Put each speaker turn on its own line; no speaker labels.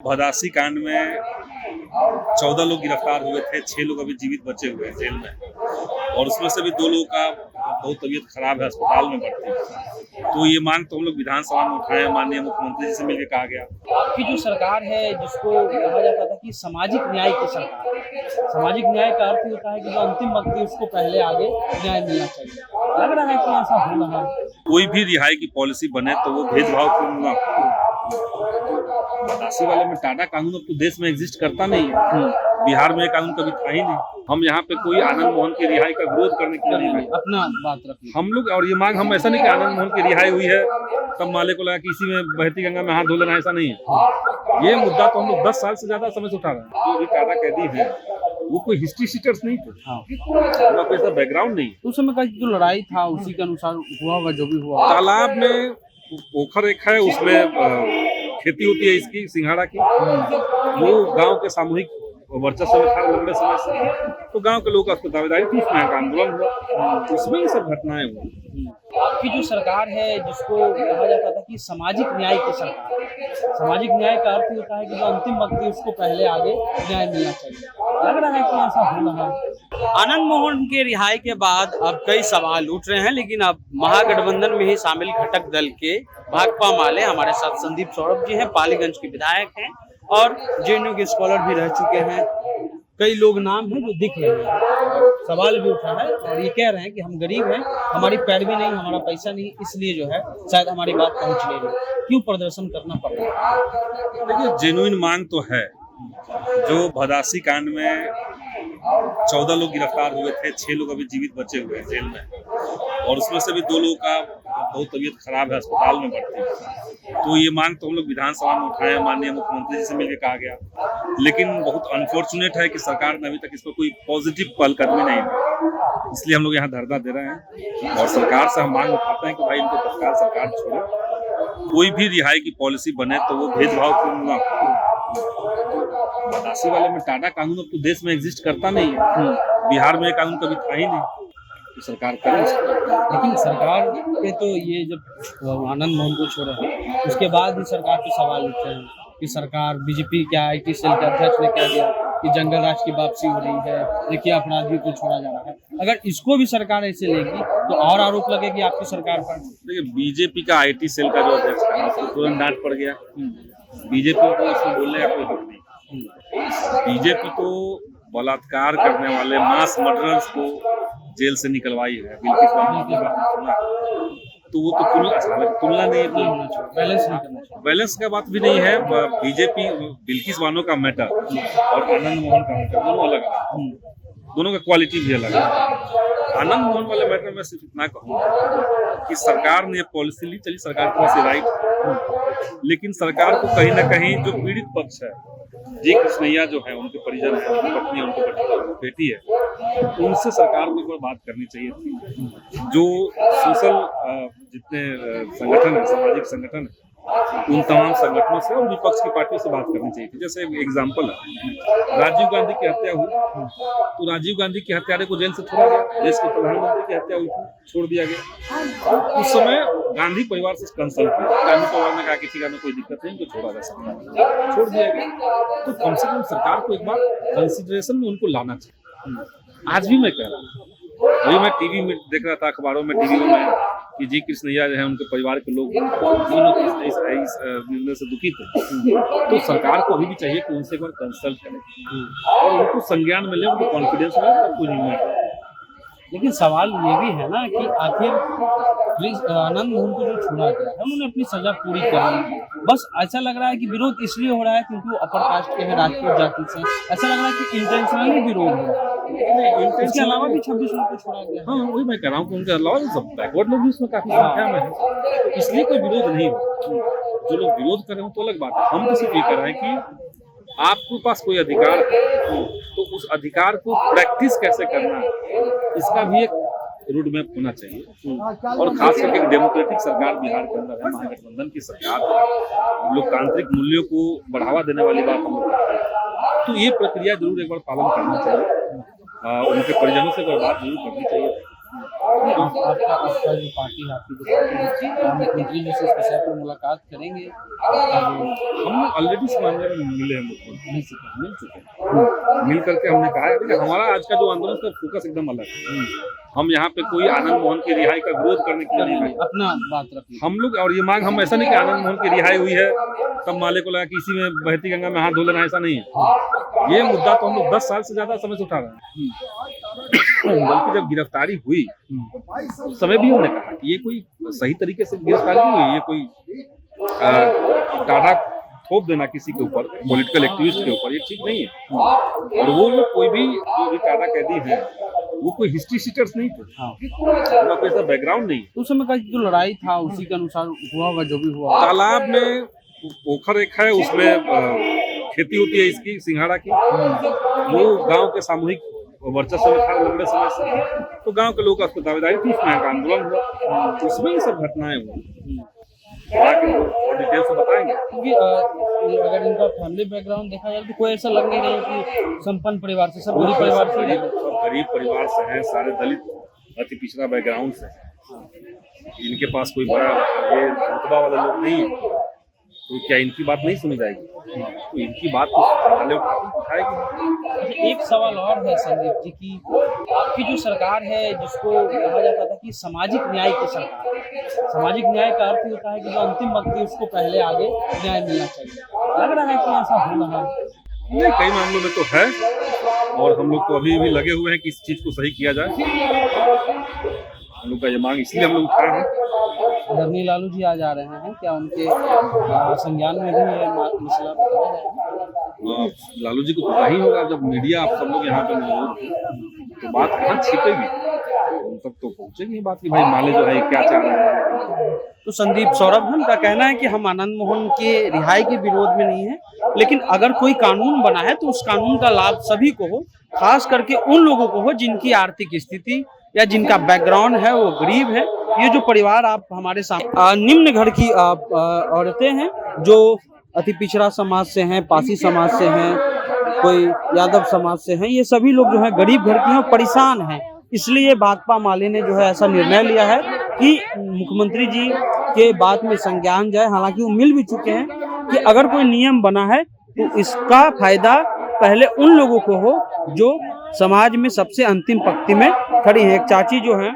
भदासी कांड में 14 लोग गिरफ्तार हुए थे, 6 लोग अभी जीवित बचे हुए हैं जेल में, और उसमें से भी 2 लोगों का बहुत तबीयत खराब है, अस्पताल में भर्ती है। तो ये मांग तो हम लोग विधानसभा में उठाए, माननीय मुख्यमंत्री जी से मिलकर कहा गया।
आपकी जो सरकार है, जिसको कहा जाता था कि सामाजिक न्याय की सरकार है, सामाजिक न्याय का अर्थ होता है कि जो अंतिम व्यक्ति उसको पहले आगे न्याय मिलना चाहिए। लग रहा है कि ऐसा हो रहा है।
कोई भी रिहाई की पॉलिसी बने तो वो भेदभावपूर्ण ना हो। भदासी वाले में टाडा कानून अब तो देश में एग्जिस्ट करता नहीं है। बिहार में कानून कभी था ही नहीं। हम यहाँ पे कोई आनंद मोहन की रिहाई का विरोध करने के लिए नहीं है।
अपना बात रखिए।
हम लोग और ये मांग हम ऐसा नहीं कि आनंद मोहन की रिहाई हुई है तब माले को लगा कि इसी में बहती गंगा में हाथ धो लेना, ऐसा नहीं है। ये मुद्दा तो हम लोग 10 साल से ज्यादा समय से उठा रहे हैं। जो भी टाडा कैदी है वो कोई हिस्ट्री शीटर्स नहीं थे, उनका कोई ऐसा बैकग्राउंड नहीं।
उस समय का जो लड़ाई था उसी के अनुसार हुआ होगा जो भी हुआ।
तालाब में पोखर एक है, उसमें खेती होती है इसकी सिंघाड़ा की। वो गांव के सामूहिक वर्चस्व में था लंबे समय से, तो गांव के लोगों का उसको दावेदारी थी, उसमें एक आंदोलन हुआ, उसमें ये सब घटनाएं हुई।
आपकी जो सरकार है, जिसको कहा जाता था कि सामाजिक न्याय की सरकार है, सामाजिक न्याय का अर्थ होता है कि जो अंतिम व्यक्ति उसको पहले आगे न्याय मिलना चाहिए। लग रहा है कि ऐसा हो रहा है। आनंद मोहन के रिहाई के बाद अब कई सवाल उठ रहे हैं, लेकिन अब महागठबंधन में ही शामिल घटक दल के भाकपा माले हमारे साथ संदीप सौरभ जी हैं, पालीगंज के विधायक हैं और जेएनयू के स्कॉलर भी रह चुके हैं। कई लोग नाम हैं जो दिख रहे हैं, सवाल भी उठा है और ये कह रहे हैं कि हम गरीब हैं, हमारी पैरवी नहीं, हमारा पैसा नहीं, इसलिए जो है शायद हमारी बात पहुंच नहीं रही। क्यों प्रदर्शन करना पड़ रहा है?
देखिए, जेन्युइन मांग तो है। जो भदासी कांड में 14 लोग गिरफ्तार हुए थे, 6 लोग अभी जीवित बचे हुए हैं जेल में, और उसमें से भी 2 लोगों का बहुत तबीयत खराब है, अस्पताल में भर्ती है। तो ये मांग तो हम लोग विधानसभा में उठाए, माननीय मुख्यमंत्री जी से मिलकर कहा गया। लेकिन बहुत अनफॉर्चुनेट है कि सरकार ने अभी तक इस पर कोई पॉजिटिव पहलकदमी नहीं दी, इसलिए हम लोग यहाँ धरना दे रहे हैं और सरकार से हम मांग उठाते हैं कि भाई इनको तत्काल सरकार छोड़े। कोई भी रिहाई की पॉलिसी बने तो वो भेदभावपूर्ण ना हो। भदासी वाले में टाडा कानून अब तो देश में एग्जिस्ट करता नहीं है। बिहार में कानून कभी था ही नहीं, तो सरकार करे।
लेकिन सरकार पे तो ये जब आनंद मोहन को छोड़ा है, उसके बाद ही सरकार पे सवाल उठते हैं कि सरकार बीजेपी के आईटी सेल के अध्यक्ष ने कह दिया कि जंगल राज की वापसी हो रही है, देखिए अपराधियों को छोड़ा जा रहा है। अगर इसको भी सरकार ऐसे लेगी तो और आरोप लगेगी आपकी सरकार पर।
देखिए, बीजेपी का आईटी सेल का जो अध्यक्ष था उसको तुरंत डांट पड़ गया। बीजेपी को इसमें बोलने का कोई हक नहीं। बीजेपी तो बलात्कार करने वाले मास मर्डरर्स को जेल से निकलवाई है। बिल्किस बानो की बात सुना, तो वो तो तुलना नहीं है,
बैलेंस नहीं करना चाहिए।
बैलेंस का बात भी नहीं है। बीजेपी बिल्किस बानो का मैटर और आनंद मोहन का मैटर दोनों अलग है, दोनों का क्वालिटी भी अलग है। आनंद मोहन वाले मैटर में सिर्फ इतना कहूँगा कि सरकार ने पॉलिसी ली, चली सरकार के पास राइट, लेकिन सरकार को कहीं ना कहीं जो पीड़ित पक्ष है, जी कृष्णैया जो है, उनके परिजन है, उनकी पत्नी, उनकी बेटी है, उनसे सरकार को एक बार बात करनी चाहिए थी। जो सोशल जितने संगठन है, सामाजिक संगठन है, उन तमाम संगठनों से और विपक्ष की पार्टियों से बात करनी चाहिए थी। जैसे एग्जाम्पल है, राजीव गांधी की हत्या हुई तो राजीव गांधी के हत्यारे को जेल से छोड़ा गया, देश के प्रधानमंत्री की हत्या हुई थी, छोड़ दिया गया। उस समय गांधी परिवार से कंसल्ट किया, गांधी परिवार ने कहा कि ठीक है, कोई दिक्कत नहीं, उनको छोड़ा जा सकता है, छोड़ दिया गया। तो कम से कम सरकार को एक बार कंसिडरेशन में उनको लाना चाहिए। आज भी मैं कह रहा हूँ, अभी मैं टीवी में देख रहा था, अखबारों में, टीवी में, कि जी कृष्णैया जो है, उनके परिवार के लोग इस निर्णय से दुखी थे। तो सरकार को अभी भी चाहिए कि उनसे एक बार कंसल्ट करें और उनको संज्ञान में ले, उनको कॉन्फिडेंस में कोई निर्णय।
लेकिन सवाल ये भी है ना कि आखिर आनंद मोहन को जो छोड़ा गया है, उन्होंने अपनी सजा पूरी कर ली। बस ऐसा लग रहा है कि विरोध इसलिए हो रहा है क्योंकि वो अपर कास्ट के हैं, राजपूत जाति से। ऐसा लग रहा है कि इंटेंशनली विरोध हो रहा है। इसके अलावा भी 26 लोग को छोड़ा गया।
हाँ, वही मैं कह रहा हूँ कि उनके अलावा सब बैकवर्ड लोग भी उसमें काफी संख्या में है, इसलिए कोई विरोध नहीं हो। जो लोग विरोध कर रहे हो तो अलग बात है। हम तो सिर्फ ये कह रहे हैं कि आपके पास कोई अधिकार है तो उस अधिकार को प्रैक्टिस कैसे करना है, इसका भी एक रूट मैप होना चाहिए। और खास करके डेमोक्रेटिक सरकार बिहार के अंदर है, महागठबंधन की सरकार है, लोकतांत्रिक मूल्यों को बढ़ावा देने वाली बात हम लोग करते हैं, तो ये प्रक्रिया जरूर एक बार पालन करना चाहिए। उनके परिजनों से बात जरूर करनी चाहिए।
आपका जो पार्टी है, आपकी जो पार्टी है, मुख्यमंत्री जी से इस विषय पर मुलाकात करेंगे?
हम ऑलरेडी इस मामले में मिले हैं,
मिल चुके
मिल चुके हैं। मिल करके हमने कहा है कि हमारा आज का जो आंदोलन का फोकस एकदम अलग है। हम यहाँ पे कोई आनंद मोहन की रिहाई का विरोध करने के लिए नहीं आए।
अपना बात रखिए।
हम लोग और ये मांग हम ऐसा नहीं कि आनंद मोहन की रिहाई हुई है तब माले को लगा कि इसी में बहती गंगा में हाथ धो लेना, ऐसा नहीं है। ये मुद्दा तो हम लोग 10 साल से ज्यादा समय से उठा रहे हैं। बल्कि जब गिरफ्तारी हुई उस समय भी हमने कहा कि ये कोई सही तरीके से गिरफ्तारी नहीं हुई, ये कोई टाटा थोप देना किसी के ऊपर, पॉलिटिकल एक्टिविस्ट के ऊपर, ये ठीक नहीं है। और वो लोग कोई भी जो भी टाटा कैदी है वो कोई हिस्ट्री सीटर्स नहीं थे, उनका कोई ऐसा बैकग्राउंड नहीं।
उस समय का जो लड़ाई था उसी के अनुसार हुआ होगा जो भी हुआ।
तालाब में पोखर एक है, उसमें खेती होती है इसकी सिंघाड़ा की, वो गांव के सामूहिक वर्चस्व में था लंबे समय से, तो गांव के लोग का दावेदारी थी, उसमें आंदोलन हुआ, उसमें ये सब घटनाएं हुई। और डिटेल से बताएंगे
क्योंकि अगर इनका फैमिली बैकग्राउंड देखा जाए तो कोई ऐसा लग नहीं रहा है कि संपन्न परिवार से, सब गरीब परिवार से,
सब गरीब परिवार से हैं, सारे दलित अति पिछड़ा बैकग्राउंड से हैं। इनके पास कोई बड़ा ये रुतबा वाले लोग नहीं है, तो क्या इनकी बात नहीं सुनी जाएगी? तो इनकी बात तो उठाएगी।
एक सवाल और है संदीप जी की आपकी जो सरकार है, जिसको कहा जाता था कि सामाजिक न्याय की सरकार, सामाजिक न्याय का अर्थ होता है कि जो अंतिम व्यक्ति उसको पहले आगे न्याय मिलना चाहिए। लग रहा है कि ऐसा हो रहा है?
नहीं, कई मामलों में तो है, और हम लोग तो अभी भी लगे हुए हैं कि इस चीज को सही किया जाए। हम लोग का ये मांग इसलिए हम लोग उठा रहे हैं।
धरनी लालू जी आज आ रहे हैं, क्या उनके संज्ञान में भी ये मसला बताया जाएगा?
लालू जी को पता ही होगा, जब मीडिया आप सब लोग यहाँ पे मौजूद हैं तो बात कहाँ छिपेगी, उन तक तो पहुँचेगी बात कि भाई माले जो है क्या चाह रहे हैं।
तो संदीप सौरभ का कहना है कि हम आनंद मोहन के रिहाई के विरोध में नहीं है, लेकिन अगर कोई कानून बना है तो उस कानून का लाभ सभी को हो, खास करके उन लोगों को हो जिनकी आर्थिक स्थिति या जिनका बैकग्राउंड है वो गरीब है। ये जो परिवार आप हमारे सामने निम्न घर की औरतें हैं जो अति पिछड़ा समाज से हैं, पासी समाज से हैं, कोई यादव समाज से हैं, ये सभी लोग जो है गरीब घर की हैं, परेशान हैं। इसलिए भाकपा माले ने जो है ऐसा निर्णय लिया है कि मुख्यमंत्री जी के बात में संज्ञान जाए। हालांकि वो मिल भी चुके हैं कि अगर कोई नियम बना है तो इसका फायदा पहले उन लोगों को हो जो समाज में सबसे अंतिम पंक्ति में खड़ी है। एक चाची जो है